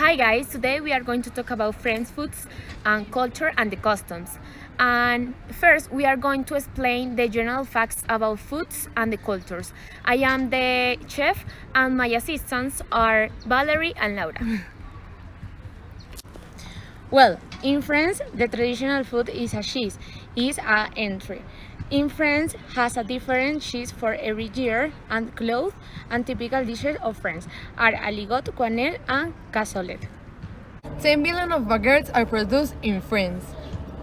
Hi guys, today we are going to talk about French foods and culture and the customs. And first we are going to explain the general facts about foods and the cultures. I am the chef and my assistants are Valerie and Laura. Well, in France, the traditional food is a cheese, is a entry. In France, has a different cheese for every year and clothes and typical dishes of France are aligot, quenelle and cassoulet. 10 billion of baguettes are produced in France.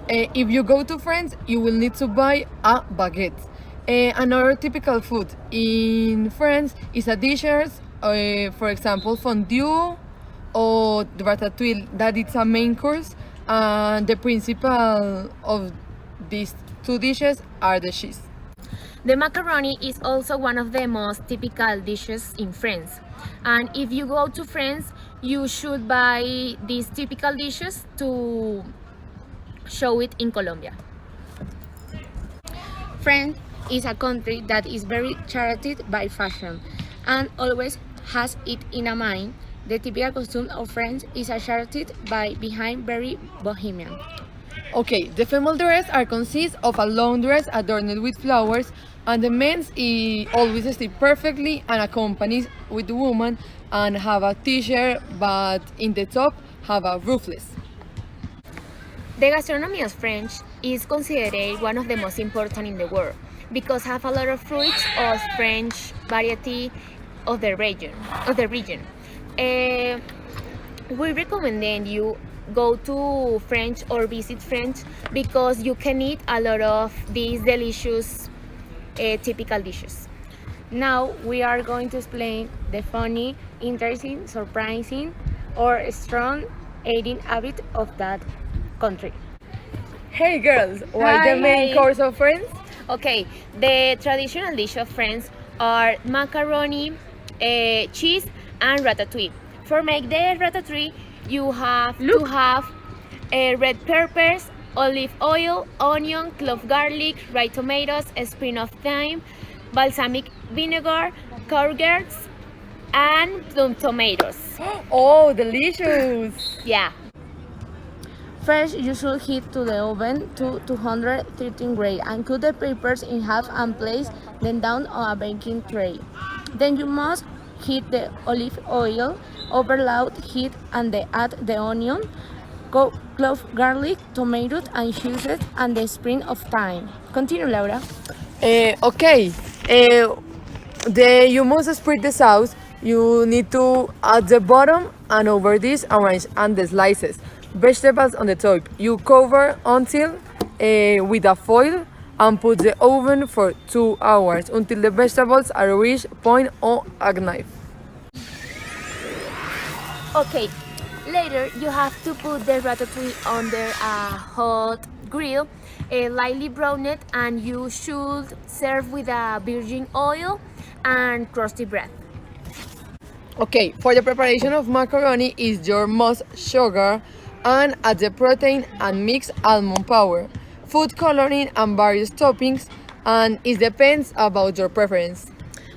If you go to France, you will need to buy a baguette. Another typical food in France is a dishes, for example, fondue or ratatouille, that is a main course. And the principal of these two dishes are the cheese. The macaroni is also one of the most typical dishes in France. And if you go to France, you should buy these typical dishes to show it in Colombia. France is a country that is very charted by fashion and always has it in a mind. The typical costume of France is a charted by behind very bohemian. Okay, the female dress are consist of a long dress adorned with flowers, and the men's always stay perfectly and accompanies with the woman and have a t-shirt, but in the top have a roofless. The gastronomy of French is considered one of the most important in the world because have a lot of fruits of French variety of the region. We recommend you go to French or visit French because you can eat a lot of these delicious typical dishes. Now we are going to explain the funny, interesting, surprising or strong eating habit of that country. Hey girls, what Hi. the main course of France? Okay, the traditional dish of France are macaroni, cheese and ratatouille. For make the ratatouille, you have to have red peppers, olive oil, onion, clove garlic, ripe tomatoes, a sprig of thyme, balsamic vinegar, courgettes, and plum tomatoes. Oh, delicious! Yeah. First, you should heat to the oven to 213 grade and cut the peppers in half and place them down on a baking tray. Then you must heat the olive oil over loud heat and add the onion, clove garlic, tomatoes and cheeses and the sprig of thyme. Continue, Laura. Okay, you must spread the sauce. You need to at the bottom and over this arrange and the slices. Vegetables on the top. You cover until with a foil and put the oven for 2 hours until the vegetables are reach point on a knife. Okay, later you have to put the ratatouille under a hot grill, lightly brown it, and you should serve with a virgin oil and crusty bread. Okay, for the preparation of macaroni is your most sugar and add the protein and mix almond powder, food coloring and various toppings, and it depends about your preference.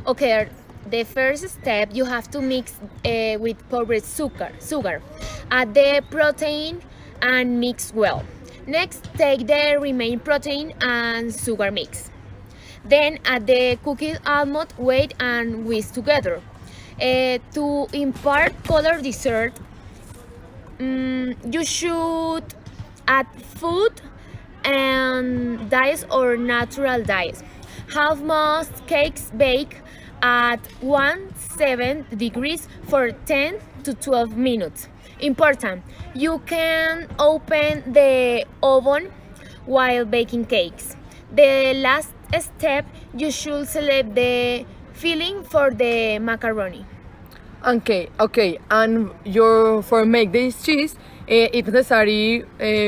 Okay, the first step you have to mix with powdered sugar, add the protein and mix well. Next, take the remaining protein and sugar mix. Then add the cooked almond, wait and whisk together. To impart color dessert, you should add food and dyes or natural dyes. Have most cakes bake at 170 degrees for 10 to 12 minutes. Important, you can open the oven while baking cakes. The last step, you should select the filling for the macaroni. Okay, and for make this cheese, it's necessary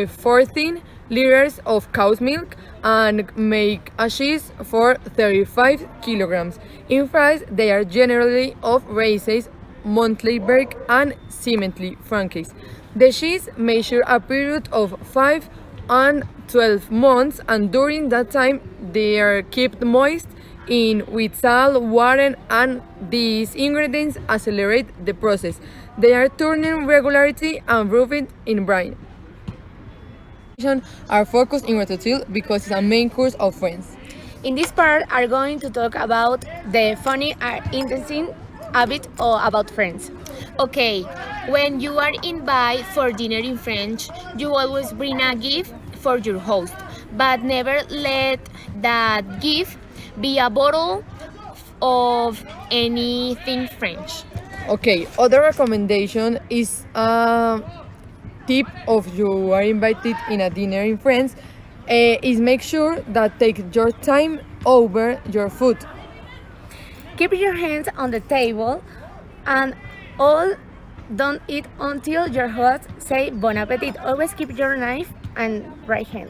14 liters of cow's milk and make a cheese for 35 kilograms. In France, they are generally of races, Montleyberg and Cimently Frankies. The cheese measure a period of 5 and 12 months, and during that time they are kept moist in with salt, water, and these ingredients accelerate the process. They are turning regularity and proving in brain. Are focused in Ratatouille because it's a main course of Friends. In this part, are going to talk about the funny or interesting habit or about friends. Okay, when you are invited for dinner in French, you always bring a gift for your host, but never let that gift be a bottle of anything French. Okay, other recommendation is tip of you are invited in a dinner in France is make sure that take your time over your food. Keep your hands on the table and all don't eat until your host say bon appetit. Always keep your knife and right hand.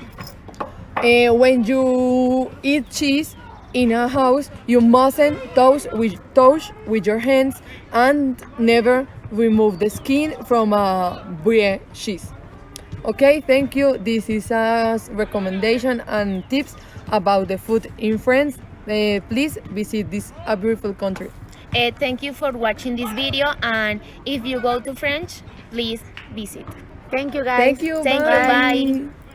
When you eat cheese in a house, you mustn't touch with your hands and never remove the skin from a brie cheese. Okay, thank you. This is a recommendation and tips about the food in France. Please visit this a beautiful country. Thank you for watching this video, and if you go to French, please visit. Thank you guys. Thank you. Thank Bye. you. Bye.